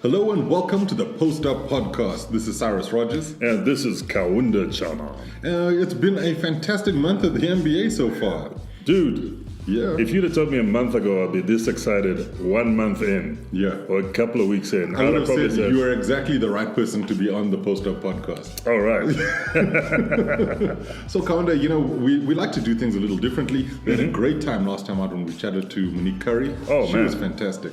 Hello and welcome to the Post Up Podcast. This is Cyrus Rogers. And this is Kaunda Chama. It's been a fantastic month of the NBA so far. Dude, Yeah. if you'd have told me a month ago I'd be this excited 1 month in, Yeah. or a couple of weeks in, I would have probably said you are exactly the right person to be on the Post Up Podcast. all right. So, Kaunda, we like to do things a little differently. We had a great time last time out when we chatted to Monique Curry. Oh, she man. was fantastic.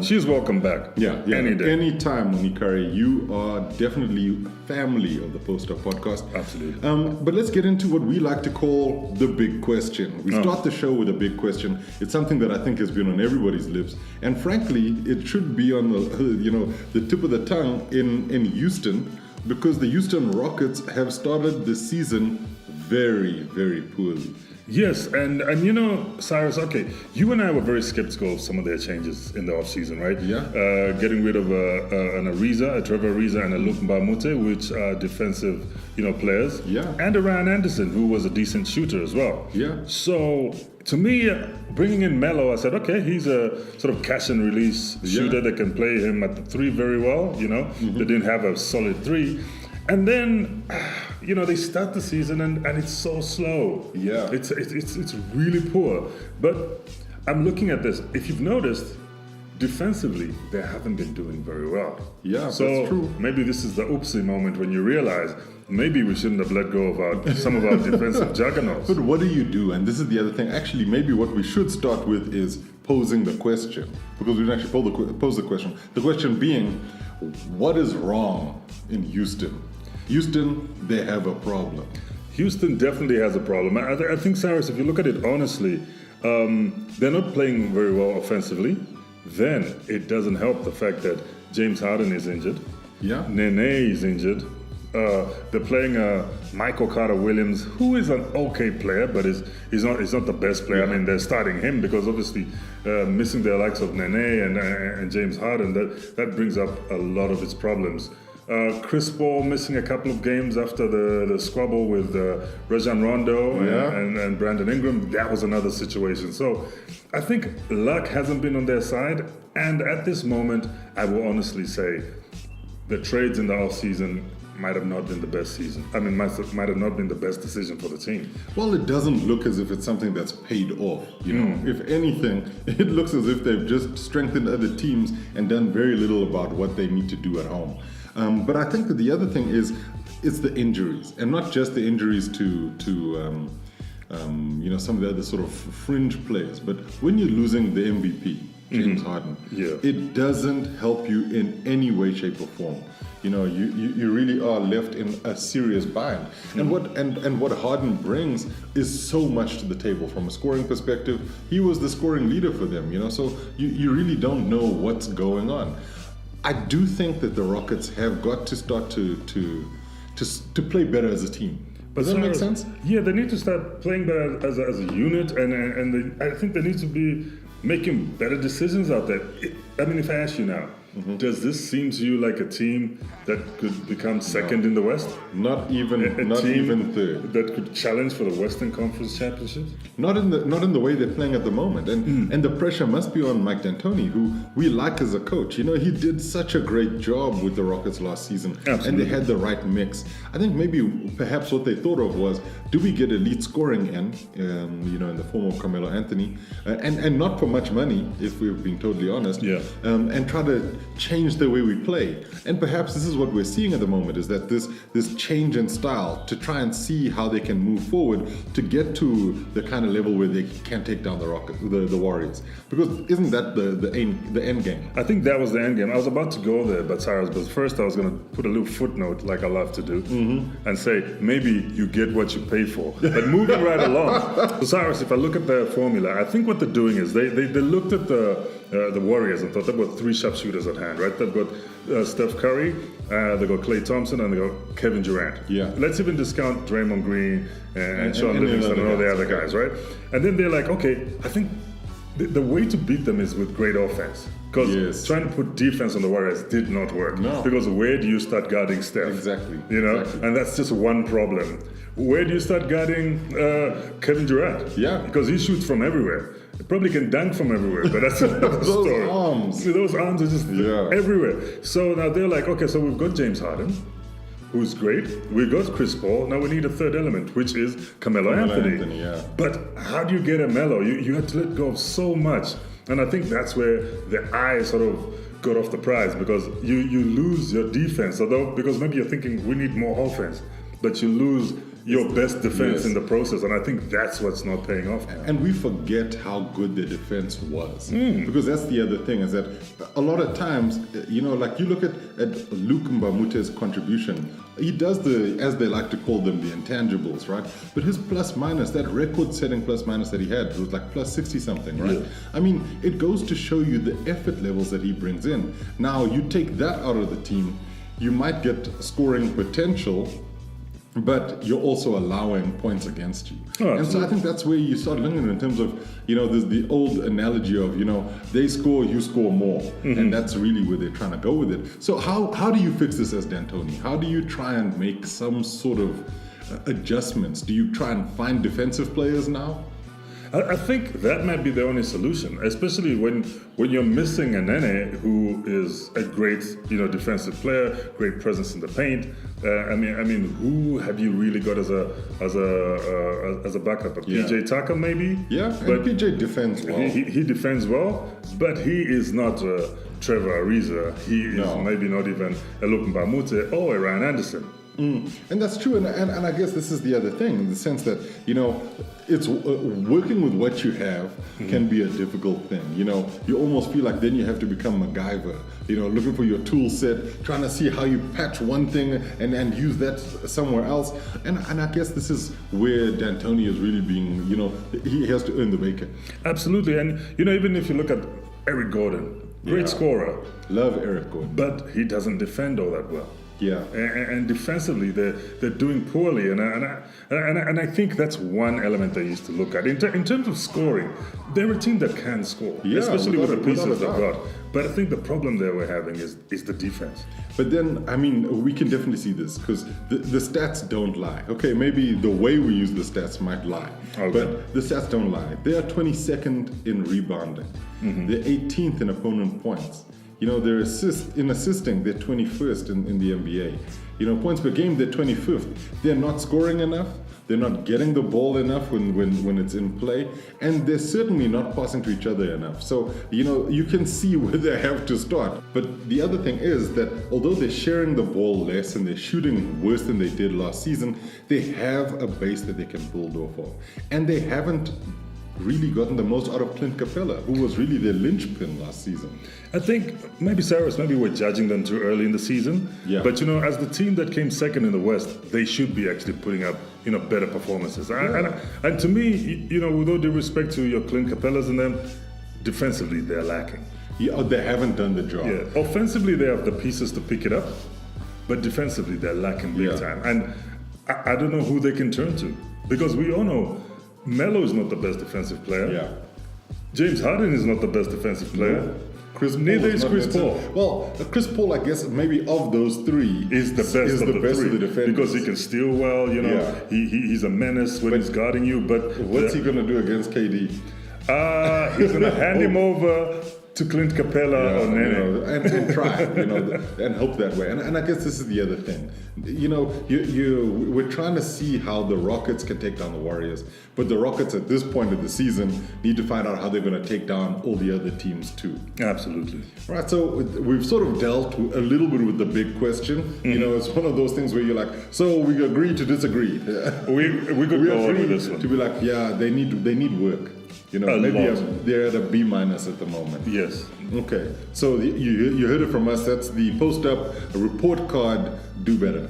She's welcome back. Yeah. Any day. Anytime, Monique Curry, you are definitely family of the Post Up Podcast. Absolutely. But let's get into what we like to call the big question. We start the show with a big question. It's something that I think has been on everybody's lips, and frankly, it should be on the tip of the tongue in Houston, because the Houston Rockets have started the season very, very poorly. Yes, and Cyrus, okay, you and I were very skeptical of some of their changes in the offseason, right? Yeah. Getting rid of a Trevor Ariza, and a Luke Mbamute, which are defensive, players. Yeah. And a Ryan Anderson, who was a decent shooter as well. Yeah. So, to me, bringing in Melo, I said, okay, he's a sort of catch and release shooter that can play him at the three very well, They didn't have a solid three. And then, they start the season and it's so slow. Yeah. It's really poor. But I'm looking at this. If you've noticed, defensively, they haven't been doing very well. Yeah, so that's true. Maybe this is the oopsie moment when you realize maybe we shouldn't have let go of some of our defensive juggernauts. But what do you do? And this is the other thing. Actually, maybe what we should start with is posing the question, because we didn't actually pose the question. The question being, what is wrong in Houston? Houston, they have a problem. Houston definitely has a problem. I think, Cyrus, if you look at it honestly, they're not playing very well offensively. Then it doesn't help the fact that James Harden is injured. Yeah. Nene is injured. They're playing Michael Carter-Williams, who is an okay player, but he's not the best player. Yeah. I mean, they're starting him because obviously missing the likes of Nene and James Harden, that brings up a lot of its problems. Chris Paul missing a couple of games after the squabble with Rajon Rondo and Brandon Ingram. That was another situation. So I think luck hasn't been on their side. And at this moment, I will honestly say the trades in the offseason might have not been the best season. I mean, might have not been the best decision for the team. Well, it doesn't look as if it's something that's paid off. If anything, it looks as if they've just strengthened other teams and done very little about what they need to do at home. But I think that the other thing is, it's the injuries, and not just the injuries to some of the other sort of fringe players. But when you're losing the MVP, James Harden, it doesn't help you in any way, shape, or form. You really are left in a serious bind. And what Harden brings is so much to the table from a scoring perspective. He was the scoring leader for them. So you really don't know what's going on. I do think that the Rockets have got to start to play better as a team. Does that make sense? Yeah, they need to start playing better as a unit, and I think they need to be making better decisions out there. If I ask you now, does this seem to you like a team that could become second in the West? Not even third. That could challenge for the Western Conference Championships? Not in the way they're playing at the moment. And the pressure must be on Mike D'Antoni, who we like as a coach. He did such a great job with the Rockets last season. Absolutely. And they had the right mix. I think perhaps what they thought of was, do we get elite scoring in the form of Carmelo Anthony, and not for much money, if we're being totally honest, and try to change the way we play. And perhaps this is what we're seeing at the moment, is that this change in style to try and see how they can move forward to get to the kind of level where they can take down the Warriors. Because isn't that the end game? I think that was the end game. I was about to go there, but first I was going to put a little footnote, like I love to do, and say maybe you get what you pay for. But moving right along. So Cyrus, if I look at their formula, I think what they're doing is they looked at the Warriors and thought they've got three sharpshooters at hand, right? They've got Steph Curry, they've got Klay Thompson, and they've got Kevin Durant. Yeah. Let's even discount Draymond Green and Sean Livingston and all the other guys, right? And then they're like, okay, I think the way to beat them is with great offense. Because trying to put defense on the Warriors did not work. No. Because where do you start guarding Steph? Exactly. Exactly. And that's just one problem. Where do you start guarding Kevin Durant? Yeah. Because he shoots from everywhere. He probably can dunk from everywhere, but that's another story. Arms. Those arms are just everywhere. So now they're like, okay, so we've got James Harden, who's great. We've got Chris Paul. Now we need a third element, which is Carmelo Anthony. But how do you get a Melo? You had to let go of so much. And I think that's where the eye sort of got off the prize, because you lose your defense. Although, because maybe you're thinking we need more offense, but you lose your best defense in the process, and I think that's what's not paying off now. And we forget how good the defense was, because that's the other thing, is that a lot of times, like you look at Luke Mbamute's contribution, he does as they like to call them, the intangibles, right? But his plus minus, that record-setting plus minus that he had, was like plus 60 something, right? Yeah. I mean, it goes to show you the effort levels that he brings in. Now, you take that out of the team, you might get scoring potential, but you're also allowing points against you. And so I think that's where you start looking in terms of, there's the old analogy of, they score, you score more. And that's really where they're trying to go with it. So how do you fix this as D'Antoni? How do you try and make some sort of adjustments? Do you try and find defensive players now? I think that might be the only solution, especially when you're missing a Nene, who is a great defensive player, great presence in the paint. I mean, who have you really got as a backup? A PJ Tucker maybe? Yeah, but PJ defends well. He defends well, but he is not Trevor Ariza. He is maybe not even a Luke Mbamute or a Ryan Anderson. And that's true, and I guess this is the other thing, in the sense that, it's working with what you have can be a difficult thing. You almost feel like then you have to become MacGyver, looking for your tool set, trying to see how you patch one thing and use that somewhere else. And I guess this is where D'Antoni is really being, he has to earn the bacon. Absolutely, and even if you look at Eric Gordon, great scorer. Love Eric Gordon. But he doesn't defend all that well. Yeah, and defensively they're doing poorly, and I think that's one element they used to look at in terms of scoring. They're a team that can score, especially with the pieces they've got. But I think the problem that we're having is the defense. But then, I mean, we can definitely see this, because the stats don't lie. Okay, maybe the way we use the stats might lie, but the stats don't lie. They are 22nd in rebounding. They're 18th in opponent points. They're assisting, they're 21st in the NBA. Points per game, they're 25th. They're not scoring enough. They're not getting the ball enough when it's in play. And they're certainly not passing to each other enough. So, you can see where they have to start. But the other thing is that although they're sharing the ball less and they're shooting worse than they did last season, they have a base that they can build off of. And they haven't really gotten the most out of Clint Capella, who was really their linchpin last season. I think maybe we're judging them too early in the season. Yeah. But as the team that came second in the West, they should be actually putting up better performances. Yeah. And to me, with all due respect to your Clint Capellas and them, defensively they're lacking. Yeah, they haven't done the job. Yeah. Offensively they have the pieces to pick it up, but defensively they're lacking big time. And I don't know who they can turn to, because we all know Melo is not the best defensive player. Yeah. James Harden is not the best defensive player. No. Neither is Chris Paul. Well, Chris Paul, I guess, maybe of those three, is the best of the three, defenders, because he can steal well. He's a menace when he's guarding you. But what's he gonna do against KD? He's gonna hand him over to Clint Capella or Nene. And try, and hope that way. And I guess this is the other thing. We're trying to see how the Rockets can take down the Warriors, but the Rockets at this point of the season need to find out how they're going to take down all the other teams too. Absolutely. Right, so we've sort of dealt a little bit with the big question. It's one of those things where you're like, so we agree to disagree. we could go on with this one. To be like, yeah, they need work. Maybe they're at a B- at the moment. Yes. Okay. So you heard it from us. That's the post-up report card. Do better.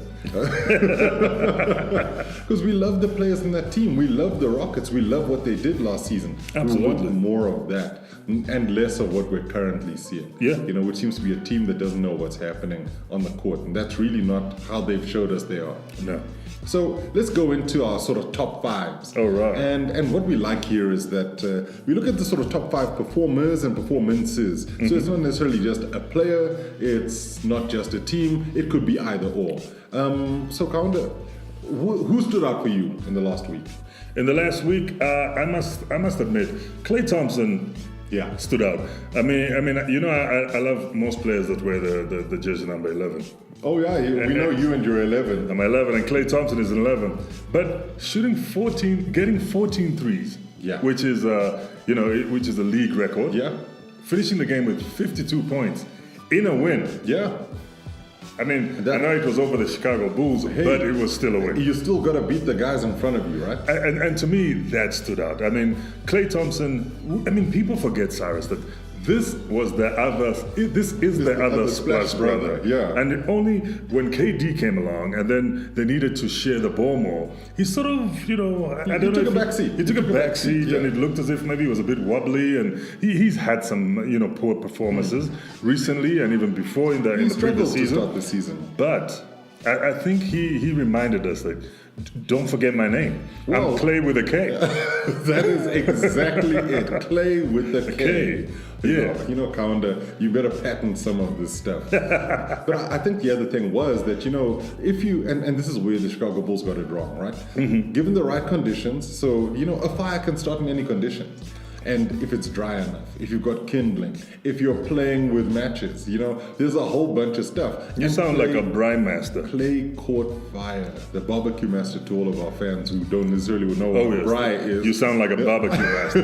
Because we love the players in that team. We love the Rockets. We love what they did last season. Absolutely. We want more of that and less of what we're currently seeing. Yeah. Which seems to be a team that doesn't know what's happening on the court. And that's really not how they've showed us they are. No. So let's go into our sort of top fives. All right. And what we like here is that we look at the sort of top five performers and performances. So it's not necessarily just a player. It's not just a team. It could be either or. So Kaunda, who stood out for you in the last week? In the last week, I must admit, Klay Thompson stood out. I mean, I love most players that wear the jersey number 11. Oh yeah, we know you and your 11. I'm 11, and Klay Thompson is 11. But getting 14 threes, which is which is a league record. Yeah. Finishing the game with 52 points in a win. Yeah. I mean, I know it was over the Chicago Bulls, but it was still a win. You still got to beat the guys in front of you, right? And to me, that stood out. I mean, Klay Thompson, people forget, Cyrus, that this is the other splash brother. Yeah. And only when KD came along and then they needed to share the ball more, he sort of, He took a backseat. He took a backseat, and it looked as if maybe he was a bit wobbly, and he's had some, poor performances recently and even before in the previous season. To start the season. But I think he reminded us that, don't forget my name. I'm Klay with a K. That is exactly it. Klay with the K. Yeah. Kaunda, you better patent some of this stuff. But I think the other thing was that, if you, and this is where the Chicago Bulls got it wrong, right? Mm-hmm. Given the right conditions, so, a fire can start in any conditions. And if it's dry enough, if you've got kindling, if you're playing with matches, there's a whole bunch of stuff. You sound like a brine master. Klay caught fire. The barbecue master to all of our fans who don't necessarily know what a bri is. You sound like a barbecue master.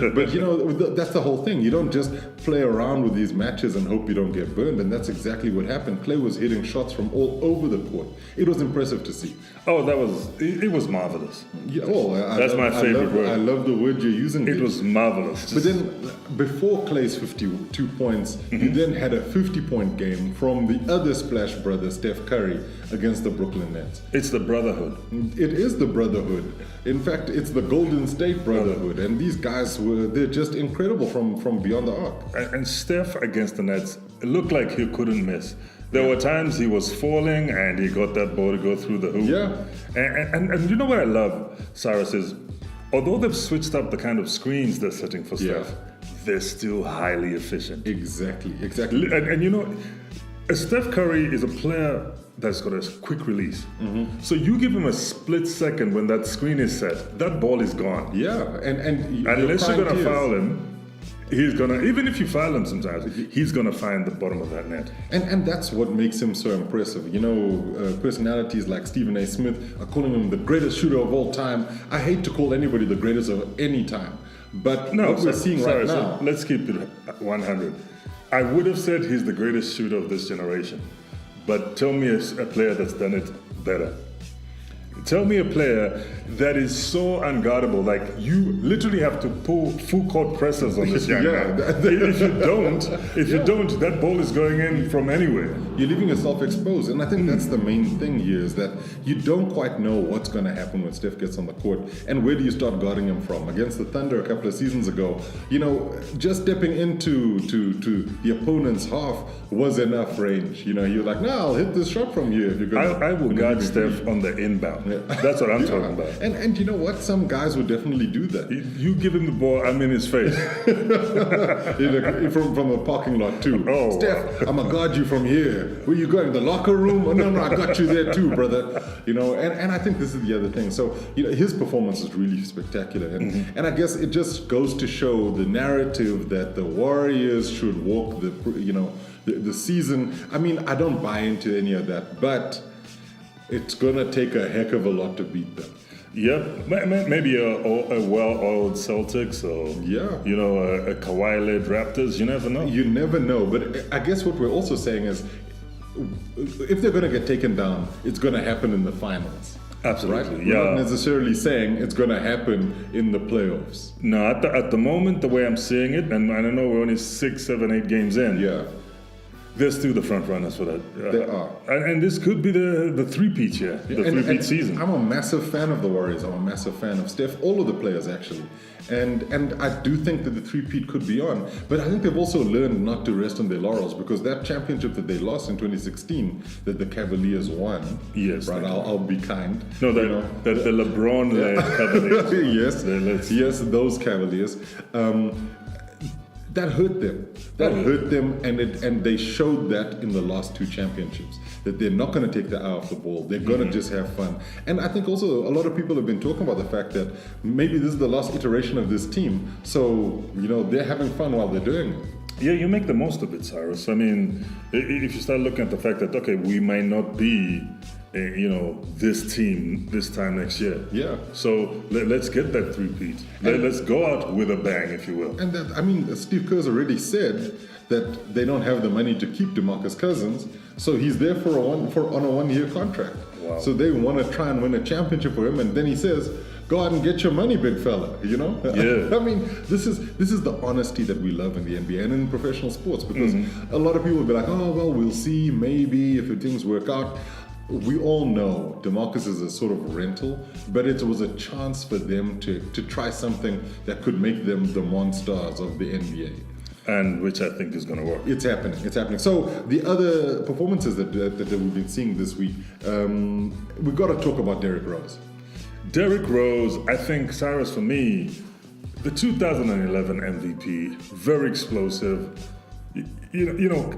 But that's the whole thing. You don't just play around with these matches and hope you don't get burned. And that's exactly what happened. Klay was hitting shots from all over the court. It was impressive to see. Oh, it was marvelous. Yeah, that's my favorite word. I love the word you're using. It was marvelous. But then, before Klay's 52 points, you then had a 50-point game from the other splash brother, Steph Curry, against the Brooklyn Nets. It's the brotherhood. It is the brotherhood. In fact, it's the Golden State Brotherhood. And these guys they're just incredible from beyond the arc. And Steph against the Nets, it looked like he couldn't miss. There were times he was falling and he got that ball to go through the hoop. Yeah. And you know what I love, Cyrus, is although they've switched up the kind of screens they're setting for Steph, they're still highly efficient. Exactly. And Steph Curry is a player that's got a quick release. Mm-hmm. So you give him a split second when that screen is set, that ball is gone. Yeah, and unless you're going to foul him, he's gonna, even if you foul him sometimes, he's gonna find the bottom of that net. And that's what makes him so impressive. Personalities like Stephen A. Smith are calling him the greatest shooter of all time. I hate to call anybody the greatest of any time, but what we're seeing right now. So let's keep it 100. I would have said he's the greatest shooter of this generation, but tell me a player that's done it better. Tell me a player that is so unguardable, like you literally have to pull full court pressers on this young man. If you don't, that ball is going in from anywhere. You're leaving yourself exposed, and I think that's the main thing here is that you don't quite know what's going to happen when Steph gets on the court, and where do you start guarding him from? Against the Thunder a couple of seasons ago, just stepping into the opponent's half was enough range. You're like, no, I'll hit this shot from here. If you're gonna, I will guard Steph on the inbound. Yeah. That's what I'm talking about. And you know what? Some guys would definitely do that. You give him the ball, I'm in his face. from the parking lot too. Oh, Steph, I'm gonna guard you from here. Where you going? The locker room? Oh, no, I got you there too, brother. And I think this is the other thing. So his performance is really spectacular, and I guess it just goes to show the narrative that the Warriors should walk the season. I mean, I don't buy into any of that, but it's gonna take a heck of a lot to beat them. Yep, maybe a well-oiled Celtics or a Kawhi-led Raptors. You never know. You never know. But I guess what we're also saying is, if they're gonna get taken down, it's gonna happen in the finals. Absolutely, right? We're not necessarily saying it's going to happen in the playoffs. No, at the moment, the way I'm seeing it, and I know we're only 6, 7, 8 games in. Yeah. They're still the front runners for that. They are. And this could be the three-peat year, three-peat season. I'm a massive fan of the Warriors. I'm a massive fan of Steph, all of the players actually. And I do think that the three-peat could be on. But I think they've also learned not to rest on their laurels, because that championship that they lost in 2016, that the Cavaliers won. Yes. Right, I'll be kind. No, the LeBron-led Cavaliers. Yes, those Cavaliers. That hurt them. Hurt them, and they showed that in the last 2 championships. that they're not going to take the eye off the ball. They're going to just have fun. And I think also a lot of people have been talking about the fact that maybe this is the last iteration of this team. So, they're having fun while they're doing it. Yeah, you make the most of it, Cyrus. I mean, if you start looking at the fact that, okay, we might not be, this team this time next year. Yeah. So let's get that three-peat. Let's go out with a bang, if you will. And Steve Kerr's already said that they don't have the money to keep DeMarcus Cousins, so he's there on a one-year contract. Wow. So they want to try and win a championship for him, and then he says, go out and get your money, big fella, Yeah. I mean, this is the honesty that we love in the NBA and in professional sports, because a lot of people will be like, oh, well, we'll see, maybe, if things work out. We all know DeMarcus is a sort of rental, but it was a chance for them to try something that could make them the monsters of the NBA. And which I think is going to work. It's happening. So the other performances that we've been seeing this week, we've got to talk about Derrick Rose. Derrick Rose, I think, Cyrus, for me, the 2011 MVP, very explosive,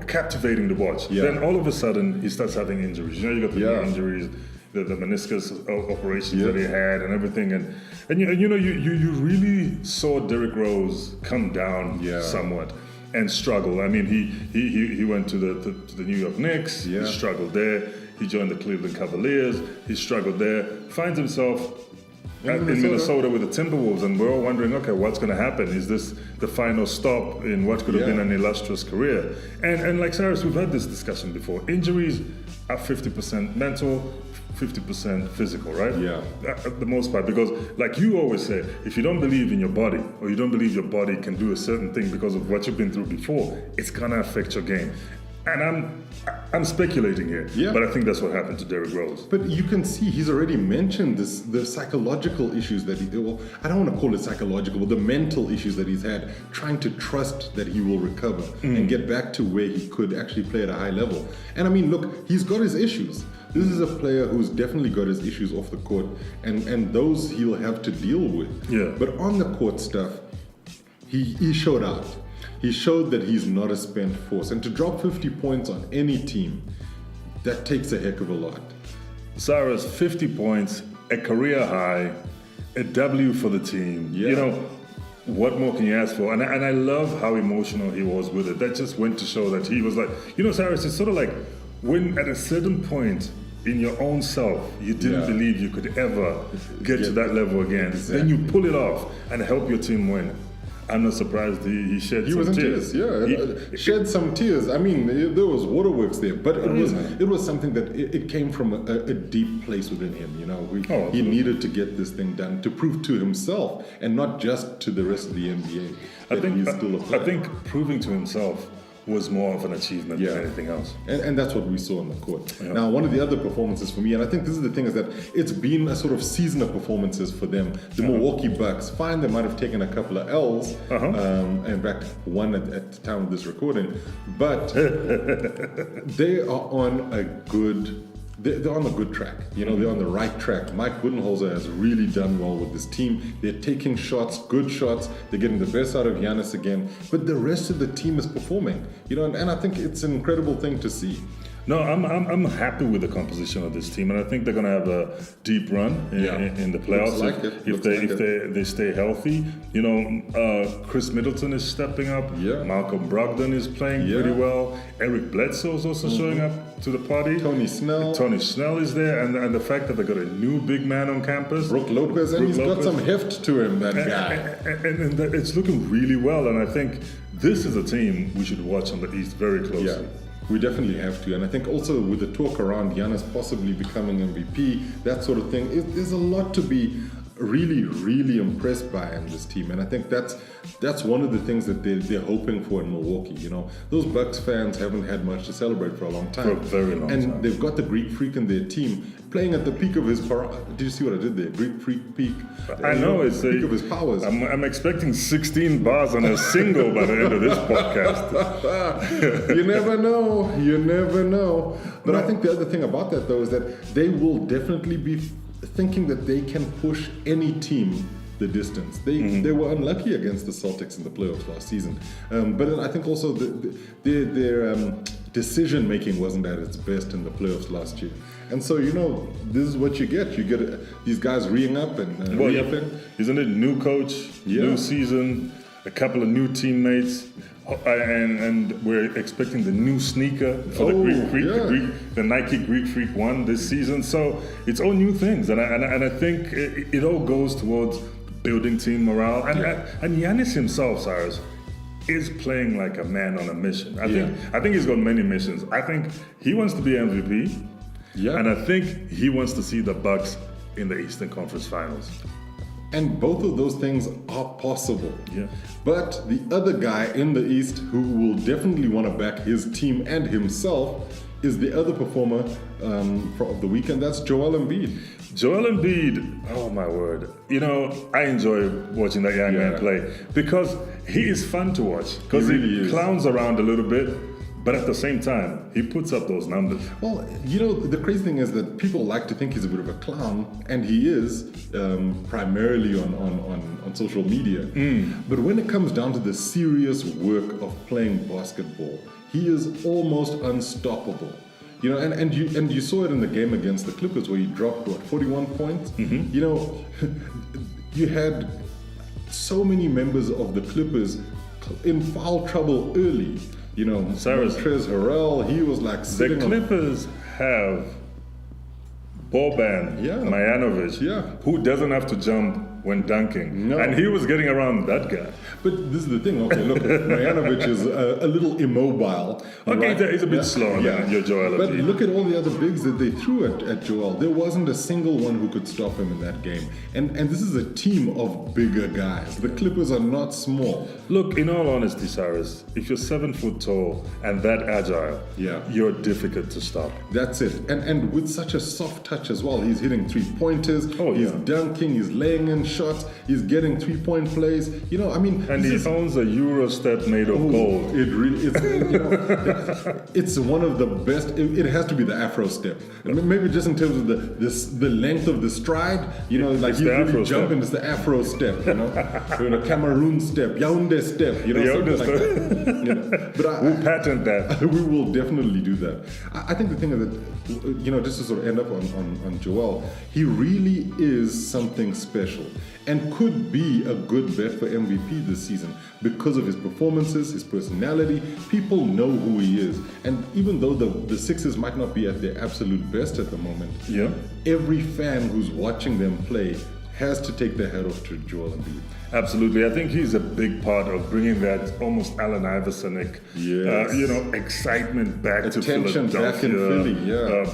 captivating to watch. Yeah. Then all of a sudden, he starts having injuries. You got the knee injuries, the meniscus operations that he had, and everything. And you really saw Derrick Rose come down somewhat and struggle. I mean, he went to the New York Knicks. He struggled there. He joined the Cleveland Cavaliers. He struggled there. Finds himself in Minnesota with the Timberwolves, and we're all wondering, okay, what's going to happen? Is this the final stop in what could have been an illustrious career? And like Cyrus, we've had this discussion before. Injuries are 50% mental, 50% physical, right? Yeah. At the most part, because like you always say, if you don't believe in your body, or you don't believe your body can do a certain thing because of what you've been through before, it's going to affect your game. And I'm speculating here, but I think that's what happened to Derrick Rose. But you can see he's already mentioned the psychological issues that I don't want to call it psychological, but the mental issues that he's had, trying to trust that he will recover and get back to where he could actually play at a high level. And I mean, look, he's got his issues. This is a player who's definitely got his issues off the court, and those he'll have to deal with. Yeah. But on the court stuff, he showed out. He showed that he's not a spent force. And to drop 50 points on any team, that takes a heck of a lot. Cyrus, 50 points, a career high, a W for the team. Yeah. What more can you ask for? And I love how emotional he was with it. That just went to show that he was like, Cyrus, it's sort of like when at a certain point in your own self, you didn't believe you could ever get to that level again. Exactly. Then you pull it off and help your team win. I'm not surprised he shed some tears. He shed some tears. I mean, there was waterworks there, but it was something that it came from a deep place within him. He needed to get this thing done to prove to himself and not just to the rest of the NBA that he's still a player. I think proving to himself was more of an achievement than anything else. And that's what we saw on the court. Yeah. Now, one of the other performances for me, and I think this is the thing, is that it's been a sort of season of performances for them. The Milwaukee Bucks, fine, they might have taken a couple of L's, in fact, one at the time of this recording, but they are on a good... They're on a good track. They're on the right track. Mike Budenholzer has really done well with this team. They're taking shots, good shots. They're getting the best out of Giannis again. But the rest of the team is performing. And I think it's an incredible thing to see. No, I'm happy with the composition of this team, and I think they're going to have a deep run in the playoffs if they stay healthy. Chris Middleton is stepping up. Yeah. Malcolm Brogdon is playing pretty well. Eric Bledsoe is also showing up to the party. Tony Snell is there, and the fact that they got a new big man on campus. Brook Lopez, and he's got some heft to him, that guy. And it's looking really well, and I think this is a team we should watch on the East very closely. Yeah. We definitely have to. And I think also with the talk around Giannis possibly becoming MVP, that sort of thing, there's a lot to be really, really impressed by in this team. And I think that's one of the things that they're hoping for in Milwaukee. Those Bucks fans haven't had much to celebrate for a long time. For a very long time. And they've got the Greek freak in their team playing at the peak of his power. Did you see what I did there? Greek freak peak. I know, it's the peak of his powers. I'm expecting 16 bars on a single by the end of this podcast. You never know. But I think the other thing about that, though, is that they will definitely be thinking that they can push any team the distance. They were unlucky against the Celtics in the playoffs last season. But I think also their decision making wasn't at its best in the playoffs last year. And so, this is what you get. You get these guys re-upping up and re-upping. Isn't it new coach, new season, a couple of new teammates, and we're expecting the new sneaker for the Greek Freak, the Nike Greek Freak 1 this season. So it's all new things, and I think it all goes towards building team morale. And Giannis himself, Cyrus, is playing like a man on a mission. I think he's got many missions. I think he wants to be MVP. Yeah. And I think he wants to see the Bucks in the Eastern Conference Finals. And both of those things are possible. Yeah. But the other guy in the East who will definitely want to back his team and himself is the other performer of the weekend. That's Joel Embiid. Joel Embiid, oh my word. I enjoy watching that young man play because he is fun to watch. Because he clowns around a little bit. But at the same time, he puts up those numbers. Well, the crazy thing is that people like to think he's a bit of a clown, and he is, primarily on social media. But when it comes down to the serious work of playing basketball, he is almost unstoppable. And you saw it in the game against the Clippers where he dropped 41 points. You had so many members of the Clippers in foul trouble early. Montrezl Harrell, he was like sitting. The Clippers have Boban Marjanovic, who doesn't have to jump when dunking. No. And he was getting around that guy. But this is the thing. Okay, look, Marjanovic is a little immobile. Okay, right? He's a bit slower than your Joel. But look at all the other bigs that they threw at Joel. There wasn't a single one who could stop him in that game. And this is a team of bigger guys. The Clippers are not small. Look, in all honesty, Cyrus, if you're 7 foot tall and that agile, you're difficult to stop. That's it. And with such a soft touch as well. He's hitting 3-pointers. He's dunking. He's laying in shots. He's getting 3-point plays. And he owns a Euro step made of gold. It really is. It's one of the best. It has to be the Afro step. Maybe just in terms of the length of the stride. Like he's really jumping. It's the Afro step. Cameroon step, Yaoundé step. Yaoundé step. But we'll patent that. We will definitely do that. I think the thing is that just to sort of end up on Joel, he really is something special and could be a good bet for MVP this season because of his performances, his personality. People know who he is. And even though the Sixers might not be at their absolute best at the moment, every fan who's watching them play has to take their hat off to Joel Embiid. Absolutely. I think he's a big part of bringing that almost Allen Iverson-ic, excitement back to Philadelphia. Back in Philly,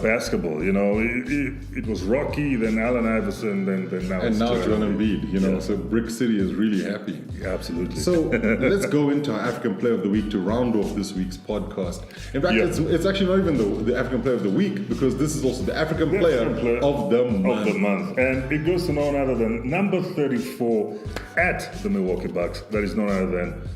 basketball. It was Rocky, then Allen Iverson, then now and now Joel Embiid. So Brick City is really happy. Absolutely. So let's go into our African Player of the Week to round off this week's podcast. In fact, it's actually not even the African Player of the Week because this is also the African Player of the Month. And it goes to none other than number 34 at the Milwaukee Bucks. That is none other than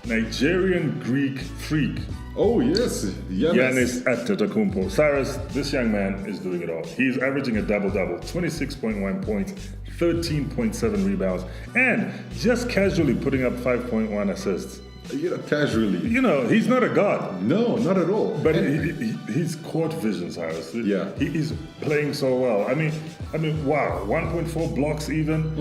Nigerian Greek Freak. Oh yes, Giannis Antetokounmpo. Cyrus, this young man is doing it all. He's averaging a double-double, 26.1 points, 13.7 rebounds, and just casually putting up 5.1 assists. Casually. He's not a god. No, not at all. But he's court vision, Cyrus. He is playing so well. I mean, wow, 1.4 blocks even.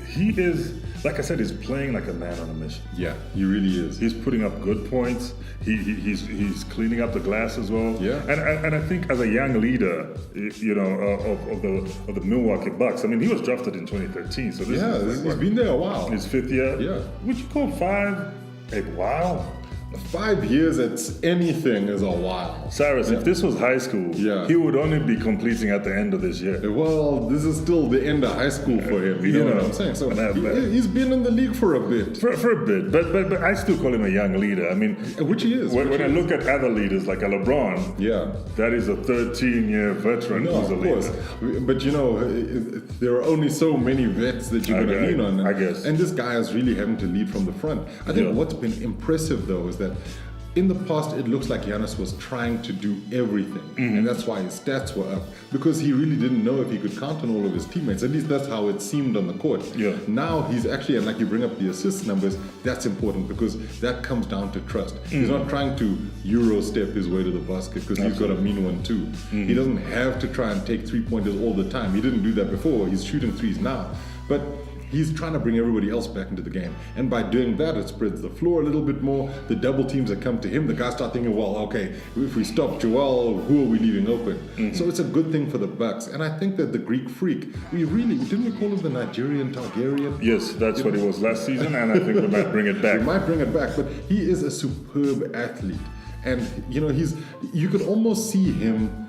He is, like I said, he's playing like a man on a mission. Yeah, he really is. He's putting up good points. He's cleaning up the glass as well. Yeah. And I think as a young leader, of the Milwaukee Bucks. He was drafted in 2013, so he's been there a while. His 5th year. Yeah. Would you call 5 a while? 5 years at anything is a while. Cyrus, if this was high school, he would only be completing at the end of this year. Well, this is still the end of high school for him. You know what I'm saying? So he's been in the league for a bit. For a bit, but I still call him a young leader. Which he is. When I look at other leaders like a LeBron, that is a 13-year veteran who's a leader. But there are only so many vets that you're going to lean on. I guess. And this guy is really having to lead from the front. I think what's been impressive though is that in the past, it looks like Giannis was trying to do everything. And that's why his stats were up. Because he really didn't know if he could count on all of his teammates. At least that's how it seemed on the court. Yeah. Now he's actually, and like you bring up the assist numbers, that's important because that comes down to trust. He's not trying to Euro step his way to the basket because he's got a mean one too. He doesn't have to try and take 3-pointers all the time. He didn't do that before. He's shooting threes now. But he's trying to bring everybody else back into the game. And by doing that, it spreads the floor a little bit more. The double teams that come to him, the guys start thinking, well, okay, if we stop Joel, who are we leaving open? So it's a good thing for the Bucks. And I think that the Greek Freak, didn't we call him the Nigerian Targaryen? Yes, that's what he was last season, and I think we might bring it back. We might bring it back, but he is a superb athlete. And, you could almost see him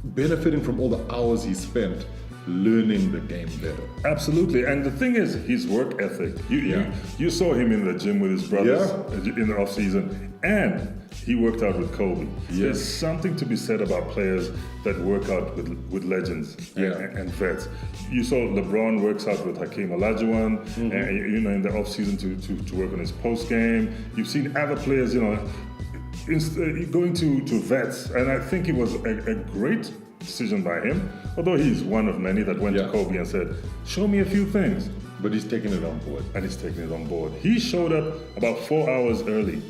benefiting from all the hours he spent learning the game better. Absolutely, and the thing is, his work ethic. You saw him in the gym with his brothers in the off season, and he worked out with Kobe. There's something to be said about players that work out with legends and vets. You saw LeBron works out with Hakeem Olajuwon, and, in the off season to work on his post game. You've seen other players, going to vets, and I think it was a great decision by him, although he's one of many that went to Kobe and said, show me a few things. But he's taking it on board. And he's taking it on board. He showed up about 4 hours early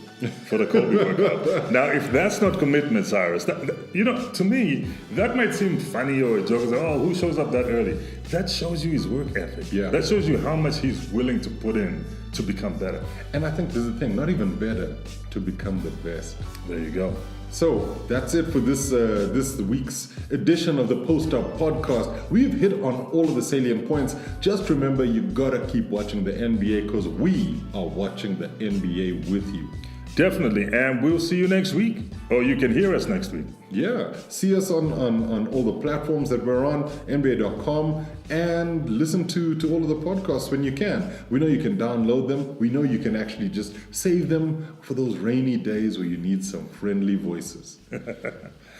for the Kobe workout. Now, if that's not commitment, Cyrus, to me, that might seem funny or a joke. Like, oh, who shows up that early? That shows you his work ethic. Yeah. That shows you how much he's willing to put in to become better. And I think there's a thing, not even better, to become the best. There you go. So that's it for this week's edition of the Post Up Podcast. We've hit on all of the salient points. Just remember, you gotta keep watching the NBA because we are watching the NBA with you. Definitely, and we'll see you next week. Or you can hear us next week. Yeah, see us on all the platforms that we're on, NBA.com, and listen to all of the podcasts when you can. We know you can download them. We know you can actually just save them for those rainy days where you need some friendly voices.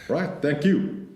Right, thank you.